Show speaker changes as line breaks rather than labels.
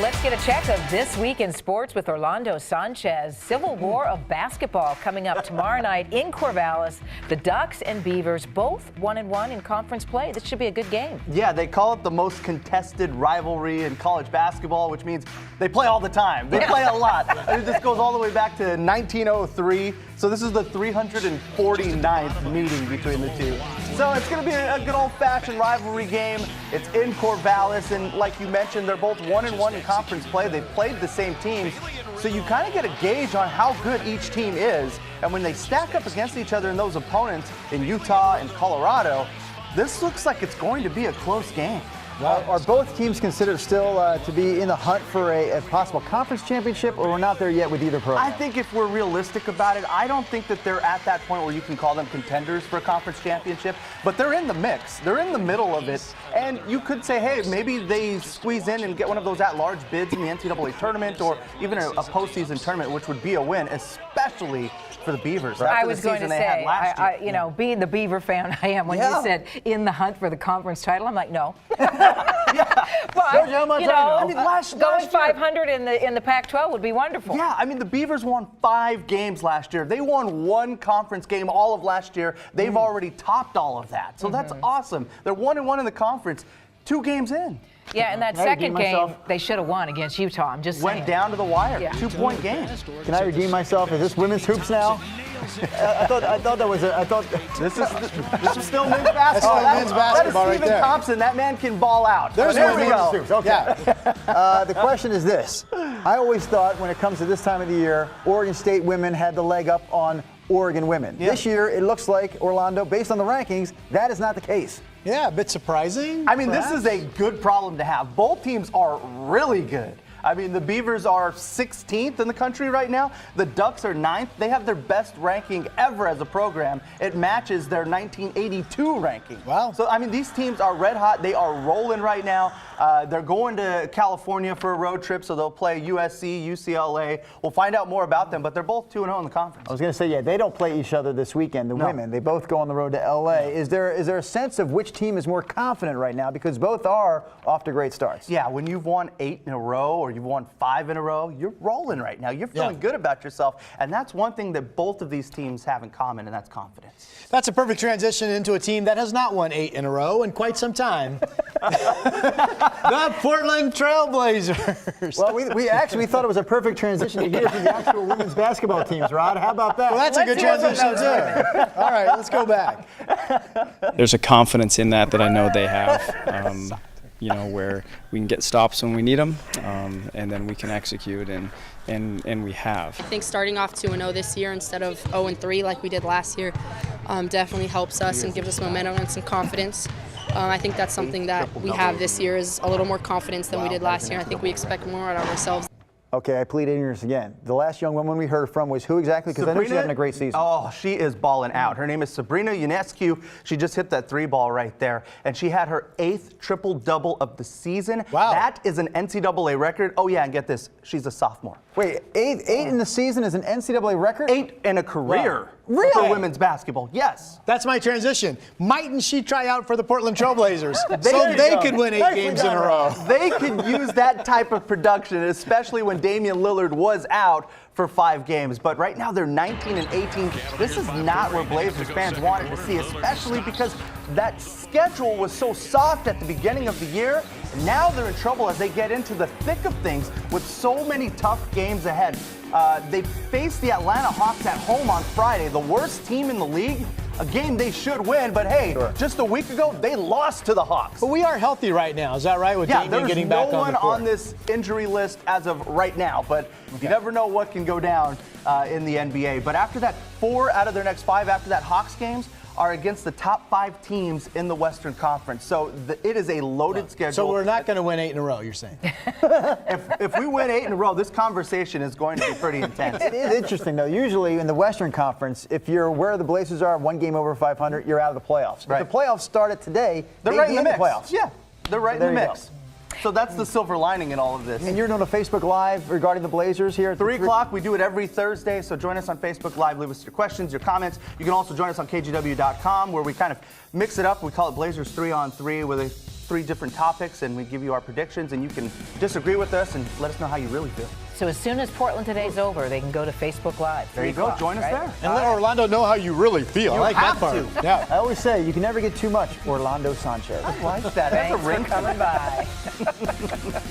Let's get a check of this week in sports with Orlando Sanchez. Civil War of basketball coming up tomorrow night in Corvallis. The Ducks and Beavers both 1-1 in conference play. This should be a good game.
Yeah, they call it the most contested rivalry in college basketball, which means they play all the time. They play a lot. This goes all the way back to 1903. So this is the 349th meeting between the two. So it's going to be a good old-fashioned rivalry game. It's in Corvallis, and like you mentioned, they're both 1-1 in conference play. They've played the same teams, so you kind of get a gauge on how good each team is. And when they stack up against each other in those opponents in Utah and Colorado, this looks like it's going to be a close game.
Well, are both teams considered still to be in the hunt for a possible conference championship, or we're not there yet with either program?
I think if we're realistic about it, I don't think that they're at that point where you can call them contenders for a conference championship, but they're in the mix. They're in the middle of it, and you could say, hey, maybe they squeeze in and get one of those at-large bids in the NCAA tournament or even a postseason tournament, which would be a win, especially for the Beavers.
I was going to say, being the Beaver fan I am, when you said in the hunt for the conference title, I'm like, no. But, going 500 in the Pac-12 would be wonderful.
Yeah, I mean, the Beavers won 5 games last year. They won 1 conference game all of last year. They've already topped all of that. So that's awesome. They're 1-1 in the conference, 2 games in.
Yeah, and that second game, they should have won against Utah. I'm just saying.
Went down to the wire. 2-point game.
Can I redeem myself? Is this women's hoops now? I thought that was
this is still men's basketball.
Men's basketball
that is Stephen Thompson. That man can ball out.
There we go.
Hoops. Okay.
The question is this. I always thought when it comes to this time of the year, Oregon State women had the leg up on Oregon women.
Yeah.
This year, it looks like, Orlando, based on the rankings, that is not the case.
Yeah, a bit surprising.
I mean, this is a good problem to have. Both teams are really good. I mean, the Beavers are 16th in the country right now. The Ducks are 9th. They have their best ranking ever as a program. It matches their 1982 ranking.
Wow.
So, I mean, these teams are red hot. They are rolling right now. They're going to California for a road trip, so they'll play USC, UCLA. We'll find out more about them, but they're both 2-0 in the conference.
I was going to say, yeah, they don't play each other this weekend, the women. They both go on the road to L.A. Is there a sense of which team is more confident right now? Because both are off to great starts.
Yeah, when you've won 8 in a row or you've won 5 in a row, you're rolling right now. You're feeling good about yourself. And that's one thing that both of these teams have in common, and that's confidence.
That's a perfect transition into a team that has not won 8 in a row in quite some time. The Portland Trailblazers.
Well, we actually thought it was a perfect transition to hear from the actual women's basketball teams, Rod. How about that?
Well, that's a good transition, too. All right, let's go back.
There's a confidence in that I know they have. Where we can get stops when we need them, and then we can execute, and we have.
I think starting off 2-0 this year instead of 0-3 like we did last year definitely helps us and gives us momentum and some confidence. I think that's something that we have this year is a little more confidence than we did last year. I think we expect more out of ourselves.
Okay, I plead ignorance again. The last young woman we heard from was who exactly? Because I know she's having a great season.
Oh, she is balling out. Her name is Sabrina Ionescu. She just hit that 3-ball right there. And she had her 8th triple-double of the season.
Wow.
That is an NCAA record. Oh, yeah, and get this. She's a sophomore.
Wait, 8 in the season is an NCAA record?
8 in a career.
Wow. Really?
For women's basketball, yes.
That's my transition. Mightn't she try out for the Portland Trailblazers so they could win 8 games in a row?
They could use that type of production, especially when Damian Lillard was out for 5 games. But right now they're 19 and 18. This is not where Blazers fans wanted to see, especially because that schedule was so soft at the beginning of the year. Now they're in trouble as they get into the thick of things with so many tough games ahead. They face the Atlanta Hawks at home on Friday, the worst team in the league. A game they should win, but hey, just a week ago, they lost to the Hawks.
But we are healthy right now, is that right? With Damian getting back on the court.
There's no one on this injury list as of right now, but you never know what can go down in the NBA. But after that, 4 out of their next 5 after that Hawks games are against the top 5 teams in the Western Conference. So it is a loaded schedule.
So we're not going to win 8 in a row, you're saying?
If we win 8 in a row, this conversation is going to be pretty intense.
It is interesting, though. Usually in the Western Conference, if you're where the Blazers are, 1 game over 500, you're out of the playoffs.
Right.
If the playoffs started today,
they're right in the mix.
Playoffs.
Yeah, they're right in the mix. So that's the silver lining in all of this.
And you're doing a Facebook Live regarding the Blazers here at
3 o'clock. We do it every Thursday, so join us on Facebook Live. Leave us your questions, your comments. You can also join us on KGW.com, where we kind of mix it up. We call it Blazers 3-on-3, where they 3 different topics, and we give you our predictions, and you can disagree with us and let us know how you really feel.
So as soon as Portland Today's over, they can go to Facebook Live.
There you go. Join us there.
And let Orlando know how you really feel. I like that part. Yeah.
I always say you can never get too much Orlando Sanchez.
I like that. That's a ring.
Thanks for coming by.